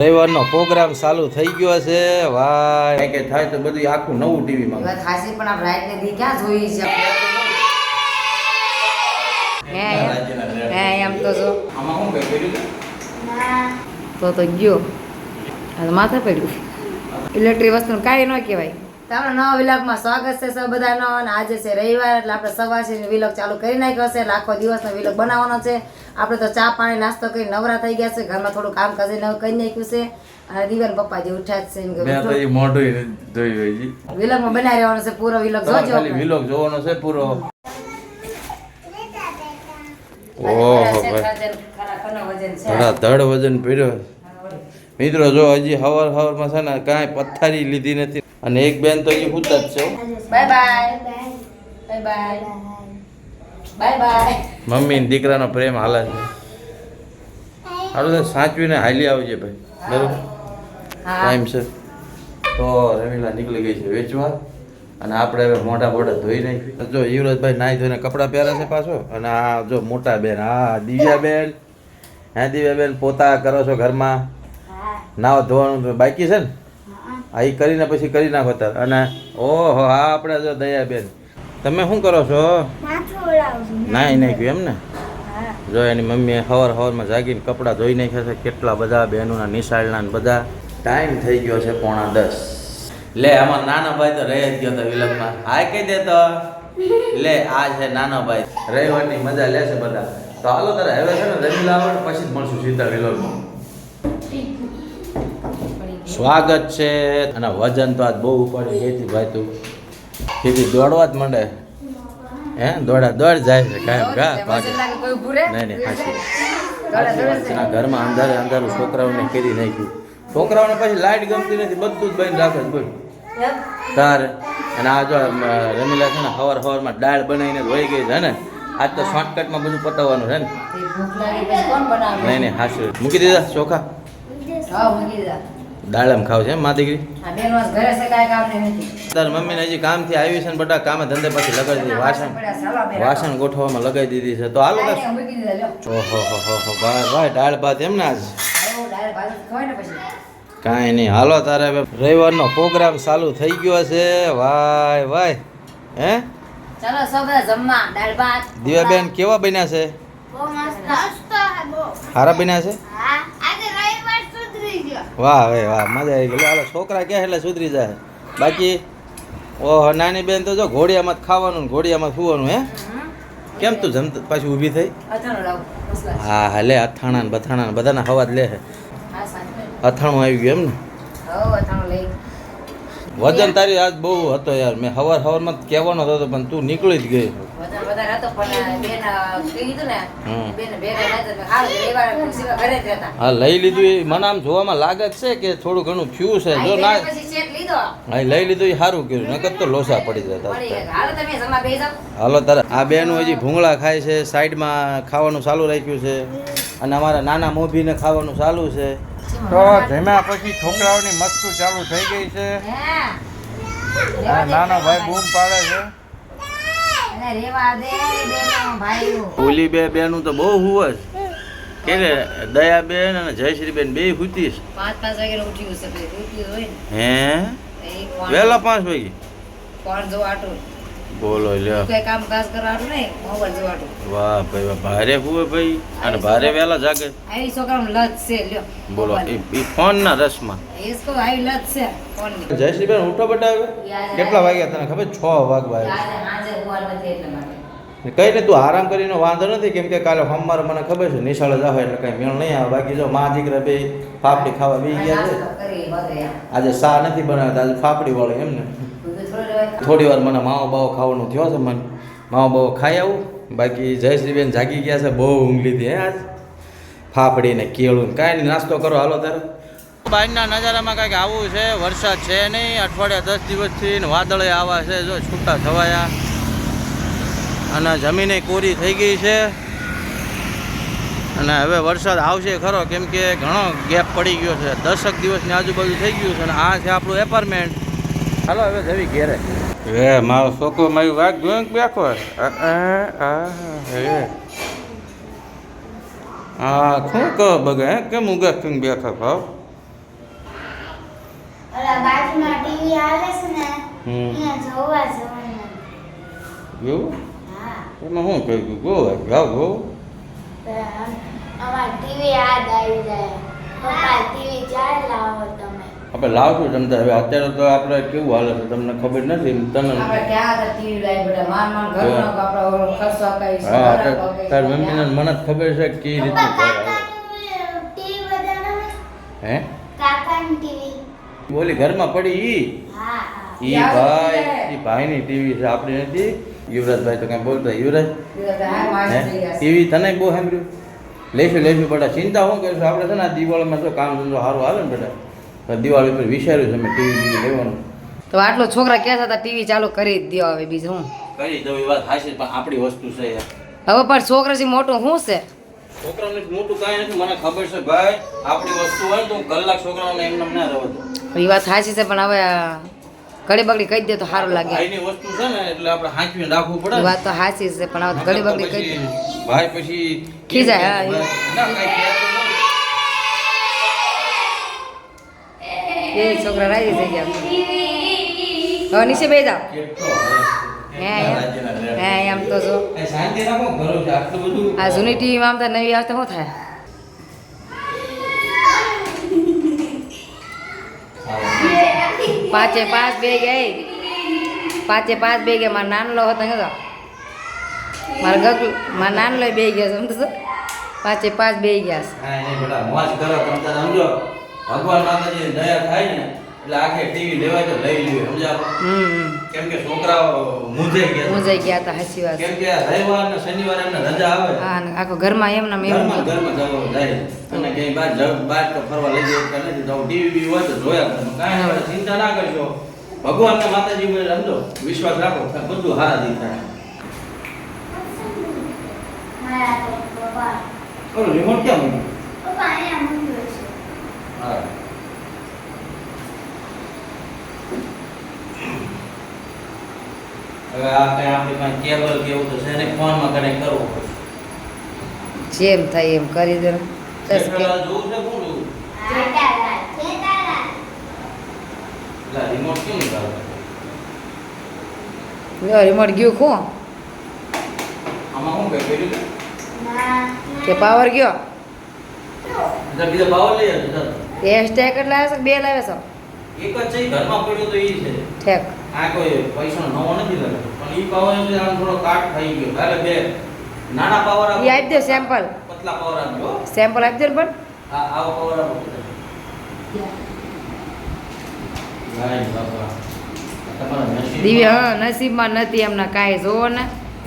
રવિવારનો programme ચાલુ થઈ ગયો છે ભાઈ કે થાય તો બધું આખું નવું ટીવી માં ખાસી પણ આ બ્રાઇટ ને દી ક્યાં જોઈ છે હે એમ તો જો આમાં શું કઈ કર્યું તો ગયો આ માથે પડ્યું ઇલેક્ટ્રિક વસ્તુ કાંઈ ન કહેવાય. તમારા નવા વિલોગમાં સ્વાગત છે સૌ બધાનો. અને આજે છે રવિવાર એટલે આપણે સવારથી વિલોગ ચાલુ કરી નાખ્યો છે એટલે આખો દિવસનો વિલોગ બનાવવાનો છે. આપણે તો ચા પાણી નાસ્તો કરી નવરા થઈ ગયા છે, ઘરમાં થોડું કામ કરી નાખ્યું છે અને દીવાન પપ્પા જે ઉઠ્યા છે વિલોગમાં બનાવી રહેવાનો છે. પૂરો વિલોગ જોજો, વિલોગ જોવાનો છે પૂરો. ધડ વજન પીડ્યો મિત્રો. જો હજી હવારમાં છે ને કાંઈ પથારી લીધી નથી અને એક બેન તો હજી હુત જ છે. Bye bye bye bye bye bye. Mummy ને દીકરાનો પ્રેમ હાલે છે. સારું છે, સાચવીને હાલી આવજે ભાઈ, બરોબર ટાઈમ છે. તો રમીલા નીકળી ગઈ છે વેચવા અને આપણે હવે મોઢા બોઢા ધોઈ નાખી. જો યુવરાજભાઈ નાહી ધોઈને કપડાં પહેરે છે પાછો. અને આ જો મોટા બેન, હા દિવ્યાબેન, હે દિવ્યાબેન પોતા કરો છો ઘરમાં? નાવા ધોવાનું બાકી છે ને? હા, એ કરીને પછી કરી નાખો તાર. અને ઓહો હા આપણે જો દયાબેન, તમે શું કરો છો? નાઈ નાખ્યું એમ ને? જો એની મમ્મીએ સવારમાં જાગીને કપડાં ધોઈ નાખ્યા છે. કેટલા બધા બહેનોના નિશાળના બધા. ટાઈમ થઈ ગયો છે 9:30. લે આમાં નાનો ભાઈ તો રહી જ ગયો તો વિલગમાં. હાય કહી દે તો. લે આ છે નાનો ભાઈ, રવિવારની મજા લેશે બધા. તો હાલો તારે હવે છે ને રમીલા આવે પછી જ મળશું સીધા વિલગમાં. સ્વાગત છે. અને વજન તો આજ બહુ ઉપાડી ગઈ ભાઈ. તું સીધી દોડવા જ માંડે. હે દોડ જાય છે કાયમ ગા ભાગે. નહીં હાચી ઘરમાં અંધારું છોકરાઓને કરી નાખ્યું. છોકરાઓને પછી લાઈટ ગમતી નથી, બધું જ બંધ રાખે છે બોલ તારે. અને આ જો રમીલા છે ને સવારમાં દાળ બનાવીને વહી ગઈ છે ને. આજ તો શોર્ટકટમાં બધું પતાવવાનું છે ને. નહીં હાચું મૂકી દીધા ચોખા? દાળ એમ ખાવ છે એમ મા દીકરી? તારી મમ્મીને હજી કામથી આવી છે ને બધા કામે ધંધે પછી લગાડી દીધી. વાસણ ગોઠવવામાં લગાવી દીધી છે. તો હાલો ઓહો ભાઈ દાળ ભાત એમ ને આજ કાંઈ નહીં. હાલો તારે હવે રવિવારનો પ્રોગ્રામ ચાલુ થઈ ગયો છે. વાય વાય હે ચાલો સૌ બધા જમવા. દાળ ભાત દિવ્યાબેન કેવા બન્યા છે? સારા બન્યા છે? વાહ ભાઈ વાહ, મજા આવી ગઈ. હાલો છોકરા કહે એટલે સુધરી જાય. બાકી ઓહો નાની બેન તો જો ઘોડિયામાં જ ખાવાનું ને ઘોડિયામાં સુવાનું. હે કેમ તું જમત પાછી ઊભી થઈ? હા હા લે અથાણા ને બથાણા ને બધાના હવા જ લે. અથાણું આવી ગયું એમ ને? વજન તારી આજ બહુ હતો યાર. મેં સવારમાં કહેવાનો હતો પણ તું નીકળી જ ગઈ. હા લઈ લીધું એ મને આમ જોવામાં લાગે જ છે કે થોડું ઘણું થયું છે. જો ના હા લઈ લીધું એ સારું કર્યું, નકર તો લોસા પડી જતા. હાલો તારે આ બેનું હજી ભૂંગળા ખાય છે, સાઈડમાં ખાવાનું ચાલુ રાખ્યું છે. અને અમારા નાના મોભીને ખાવાનું ચાલુ છે. તો ધીમા પછી છોકરાઓની મસ્તી ચાલુ થઈ ગઈ છે. નાનો ભાઈ બૂમ પાડે છે. ઓલી બે બેનું તો બહુ હુવસ કે દયાબેન અને જયશ્રીબેન બે હુતી છે. 5 વાગે ઉઠ્યું છે. હે વેલા 5 વાગે બોલો લ્યો. કામ કાજ કરવાનું નહીં, મોબાઈલ જોવાનું. વાહ ભાઈ વાહ, ભારે હુવે ભાઈ અને ભારે વેલા જાગે. આવી છોકરાને લત છે લ્યો. બોલો એ ફોન ના રસમાં इसको आई लत છે ફોન ની. જયશ્રીબેન ઉઠો બેટા હવે. કેટલા વાગ્યા તને ખબર? 6 વાગવા આજે હુવા નથી એટલે માટે. કઈ ને તું આરામ કરીને વાંધો નથી, કેમ કે કાલે સોમવારે મને ખબર છે નિશાળે જાવ એટલે કઈ મેળ નહીં આવે. બાકી જો મા દીકરા બે ફાફડી ખાવા બી ગયા છે. આજે સા નથી બનાવતા, આજે ફાફડી વાળો એમ ને. થોડી વાર મને માવો બાવો ખાવાનું થયો છે. મને માવો બાવો ખાઈ આવું. બાકી જયશ્રીબેન જાગી ગયા છે, બહુ ઊંઘ લીધી હે આજ. ફાફડી ને કેળું ને કાંઈ નહીં, નાસ્તો કરો હાલો તારે. બહારના નજારામાં કાંઈક આવું છે. વરસાદ છે નહીં, અઠવાડિયા 10 દિવસથી વાદળે આવા છે. જો છૂટા થવાયા અને જમીને કોરી થઈ ગઈ છે. અને હવે વરસાદ આવશે ખરો, કેમ કે ઘણો ગેપ પડી ગયો છે. 10 દિવસની આજુબાજુ થઈ ગયું છે. અને આ છે આપણું એપાર્ટમેન્ટ. હાલો હવે જવી ઘેરે. હે મારો છોકરો મારી વાત જોઈને બેઠો. હા શું કહો બગા? હે કેમ ઉગા થઈને બેઠો ભાવ? ઓલા બાજુમાં ટીવી આવે છે ને હમ અહીંયા જોવા જવાનું. એવું હા એમાં શું કહ્યું ગો ગાવ ગો તો અમાર ટીવી યાદ આવી જાય. પપ્પા ટીવી ચાર લાવો તમે. આપણે લાવશું જમતા હવે અત્યારે તો આપણે કેવું હાલે છે તમને ખબર નથી તને આપણે ક્યાં હતા ટીવી લાઈ બધા માન ઘરનો આપણા ઓલો ખર્ચો કઈ હા તાર મમ્મીને મને જ ખબર છે કે કઈ પપ્પા રીતે કાકાનું ટીવી બધાનો હે કાકાનું ટીવી. બોલી ઘરમાં પડી ઈ હા હા ઈ ભાઈની ટીવી છે આપણી નથી યુવરાજભાઈ તો કઈ બોલતા યુવરાજ ટીવી તને બહુ સાંભળ્યું લેશું બેટા ચિંતા શું કરશું આપણે છે ને આ દિવાળીમાં તો કામ ધંધો સારું હાલે ને બેટા તો દિવાળી પર વિચાર્યું છે મેં ટીવી લેવાનું તો આટલો છોકરા કહેતા હતા ટીવી ચાલુ કરી જ દ્યો હવે બીજું હું કરી દઉં એ વાત હાશે પણ આપણી વસ્તુ છે યાર હવે પણ છોકરાથી મોટું શું છે છોકરાને મોટું કાંઈ નથી મને ખબર છે ભાઈ આપણી વસ્તુ હોય ને તો હું કલાક છોકરાઓને એમને ના રહેવા દઉં એ વાત સાચી છે પણ હવે ઘડી બગડી કહી દે તો સારું લાગે ભાઈની વસ્તુ છે ને એટલે આપણે હાંચવીને રાખવું પડે એ ને. વાત તો સાચી છે પણ હવે ઘડી બગડી કહી દે પછી ભાઈ પછી ખીજાય, હા, ના કાંઈ કહેતો નથી. એ છોકરા રાજી થઈ ગયા હવે નીચે બે જાઓ કેટલો હે હે એમ તો જો એ શાંતિ રાખો ઘરો છે આટલું બધું આ જૂની ટીવીમાં આમ તો નવી આવતા શું થાય પાંચે પાંચ બે ગઈ પાંચે પાંચ બે ગયા મારા નાનલો હતો ને મારા ગગલું મારા નાનલો બે ગયા સમજો છો પાંચે પાંચ બે ગયા છે હા નહીં બેટા મોજ કરો તમે તારે સમજો ભગવાન માતાજી દયા થાય ને એટલે આખે ટીવી લેવાય તો લઈ લ્યો સમજાવો કેમ કે છોકરાઓ મૂંઝાઈ ગયા મુંજાઈ ગયા હતા સાચી વાત કેમ કે રવિવાર ને શનિવાર એમને રજા આવે હા અને આખો ઘરમાં એમ નામ એવું ઘરમાં જવા જાય અને ક્યાંય બહાર તો ફરવા લઈ જાય કે નથી તો ટીવી બી હોય તો જોયા તમે કાંઈ હવે ચિંતા ના કરશો ભગવાનને માતાજી ઉપર સમજો વિશ્વાસ રાખો બધું હારા દી થાય મારા તો પપ્પા ઓલો રિમોટ ક્યાં મૂક્યું પપ્પા અહીંયા મૂક્યો છે. હા હવે આ કઈ આપણી પાસે કેબલ કે એવું તો છે ને ફોનમાં કનેક્ટ કરવો પડશે જેમ થાય એમ કરી દે બસ કે જોવું છે કોણ જોવું જેઠાલાલ જેઠાલાલ. એટલે રિમોટ કેમ નીકળે રિમોટ ગયું ખો આમાં શું કઈ કર્યું છે? ના કે પાવર ગયો એટલે બીજા પાવર લઈ આવજો ચાલો. એ સ્ટેક એટલે આવે છે બે લાવે છો એક જ છે ઘરમાં પડ્યો તો ઈ છે ઠેક આ કોઈ પૈસાનો નવો નથી લાગે પણ ઈ પાવર એટલે આમ થોડો કાટ થઈ ગયો એટલે બે નાના પાવર એ આપી દો સેમ્પલ પતલા પાવર આપજો સેમ્પલ આપી દો ને પણ આ આવો પાવર આપો ગાય બાપા આ તમારા નસીબ દિવ્ય હા નસીબમાં નથી એમના કાંઈ જોવો ને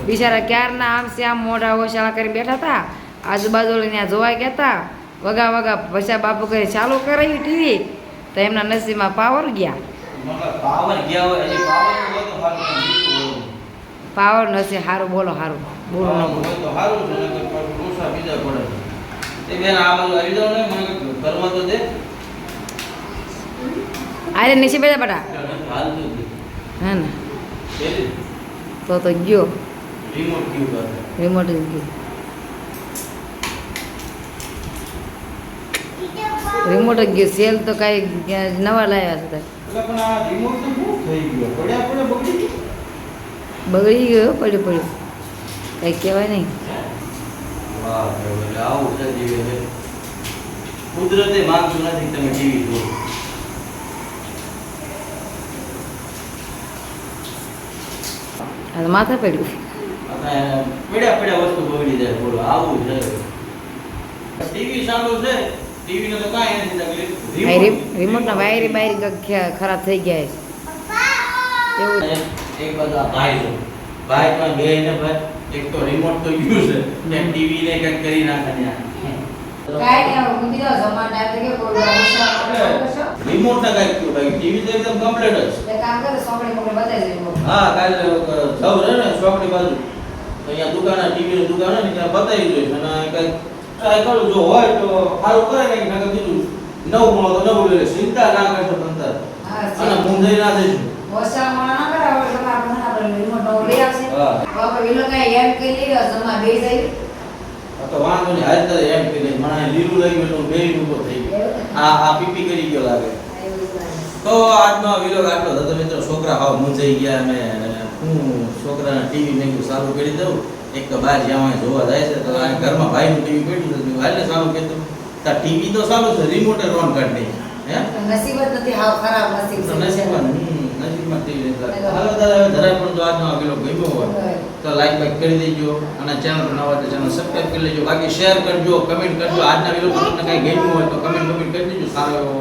બિચારા ક્યારના આમ છે આમ મોઢા ઓછાળા કરી બેઠા હતા આજુબાજુ ત્યાં જોવા ગયા હતા વગા વગા ભસા બાપુ કરી ચાલુ કરાવી ટીવી તો એમના નસીબમાં પાવર ગયા મતલબ પાવર ગયા હોય હજી પાવર હોય તો સારું પાવર નથી સારું બોલો સારું બોલો ન બોલો હોય તો સારું છે ને ડોસા બીજા પડે એ બેન આ બાજુ આવી જાવ ને મને કરવા તો દે આરે નીચે બેઠા બટા હાલ તો દે હે ને પેલી તો ગયો રિમોટ ક્યુ કરે રિમોટ જ ગયું રિમોટ જ ગયું સેલ તો કાંઈ નવા લાવ્યા છે તારે. એટલે પણ આ રિમોટ તો શું થઈ ગયો પડ્યા પડે બગડી ગયું બગડી ગયો પડ્યું પડ્યું કંઈ કહેવાય નહીં વાહ એટલે આવું છે જીવે છે કુદરતે માંગતું નથી તમે ટીવી જુઓ આ તો માથે પડ્યું આપણે પડ્યા પડ્યા વસ્તુ બગડી જાય બોલો આવું છે ટીવી ચાલુ છે ટીવી ને તો કાંઈ નથી તકલીફ આ રિમોટના વાયરી બાયરી કંઈક ખરાબ થઈ ગયા છે એવું એક બાજુ આ ભાઈ છે ભાઈ પણ બે ને ભાઈ એક તો રિમોટ તો યુઝ છે ને ટીવી ને કંઈક કરી નાખે ને કાંઈ નહીં મૂકી દો જમવા ટાઈમ કે કોઈ રિમોટ ને કંઈક થયું ભાઈ ટીવી તો એકદમ કમ્પ્લીટ જ એક કામ કરે સોપડી મોકલે બતાવી દેજો હા કાલે સૌ રહે ને ચોકડી બાજુ તો અહીંયા દુકાન ટીવી ની દુકાન ને ત્યાં બતાવી જોઈશ અને કંઈક ટ્રાય કરું જો હોય તો સારું કરે કંઈક નકર બીજું નવું મળો તો નવું લઈ લે ચિંતા ના કરશો તંતર અને મૂંઝાઈ ના થઈશું ઓછા મોડા ના કરે હવે તમારે આપણે રિમોટ નો લઈ આવશે હા. તો આપણે વિલો કાંઈ એમ કરી લઈ ગયો જમવા બે જાય આ તો વાંધો નહીં હાલ તારે એમ કે મને લીલું લઈ ગયું તો બે ઉભો થઈ ગયો આ પીપી કરી ગયો લાગે એવું લાગે. તો આજનો આ વિલોગ આટલો જ હતો મિત્રો. છોકરા હાવ મૂંઝાઈ ગયા અને હું છોકરાને ટીવી મેં કીધું ચાલુ કરી દઉં. એક તો બહાર જ્યાં જોવા જાય છે તો આ ઘરમાં ભાઈનું ટીવી પડ્યું હતું. હાલે ચાલુ કીધું તાર ટીવી તો ચાલુ છે, રિમોટે ઓન કરી દઈ. હે નસીબ જ નથી, હાવ ખરાબ નસીબ તો છે. નસીબમાં ટીવી નથી. હાલો દાદા જરા પણ જો આજનો આ વિલોગ ગમ્યો હોય તો લાઈક બાઈક કરી દેજો અને ચેનલ પર નવા તો ચેનલ સબસ્ક્રાઇબ કરી લેજો. બાકી શેર કરજો, કમેન્ટ કરજો. આજના વિલોગ તમને કઈ ગમ્યું હોય તો કમેન્ટ કરી દેજો. સારો એવો